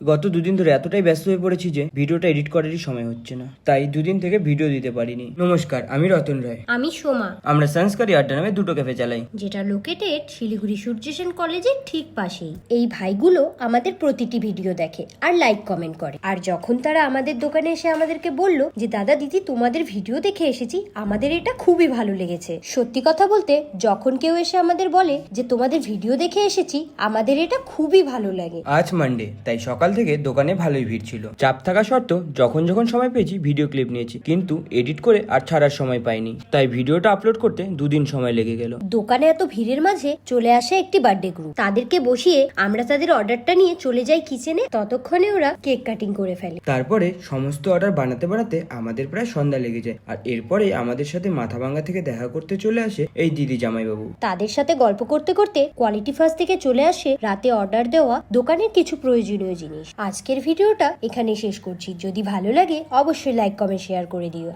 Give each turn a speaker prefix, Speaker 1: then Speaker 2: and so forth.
Speaker 1: গত দুদিন ধরে এতটাই ব্যস্ত হয়ে পড়েছি যে ভিডিওটা এডিট করারই সময় হচ্ছে না, তাই দুদিন থেকে ভিডিও দিতে পারিনি। নমস্কার, আমি রতন রায়।
Speaker 2: আমি সোমা,
Speaker 1: আমরা সংস্কারী আড্ডা নামে দুটো ক্যাফে চালাই।
Speaker 2: যেটা লোকেটেড শিলিগুড়ি সূর্য সেন কলেজের ঠিক পাশেই। এই ভাইগুলো আমাদের প্রতিটি ভিডিও দেখে আর লাইক কমেন্ট করে। আর যখন তারা আমাদের দোকানে এসে আমাদেরকে বলল যে দাদা দিদি তোমাদের ভিডিও দেখে এসেছি, আমাদের এটা খুবই ভালো লেগেছে। সত্যি কথা বলতে যখন কেউ এসে আমাদের বলে যে তোমাদের ভিডিও দেখে এসেছি, আমাদের এটা খুবই ভালো লাগে।
Speaker 1: আজ মানডে, তাই সকাল থেকে দোকানে ভালোই ভিড় ছিল। চাপ থাকা সত্ত্বেও যখন যখন সময় পেয়েছি ভিডিও ক্লিপ নিয়েছি, কিন্তু এডিট করে আর ছাড়ার সময় পাইনি, তাই ভিডিওটা আপলোড করতে দুদিন সময় লেগে গেল।
Speaker 2: দোকানে এত ভিড়ের মাঝে চলে আসে একটি বার্থডে গ্রুপ। তাদেরকে বসিয়ে আমরা তাদের অর্ডারটা নিয়ে চলে যাই কিচেনে। ততক্ষণে ওরা কেক কাটিং করে ফেলে।
Speaker 1: তারপরে সমস্ত অর্ডার বানাতে বানাতে আমাদের প্রায় সন্ধ্যা লেগে যায়। আর এরপরে আমাদের সাথে মাথাভাঙ্গা থেকে দেখা করতে চলে আসে এই দিদি জামাইবাবু।
Speaker 2: তাদের সাথে গল্প করতে করতে কোয়ালিটি ফার্স্ট থেকে চলে আসে রাতে অর্ডার দেওয়া দোকানের কিছু প্রয়োজনীয় জিনিস। আজকের ভিডিওটা এখানে শেষ করছি। যদি ভালো লাগে অবশ্যই লাইক কমেন্ট শেয়ার করে দিও।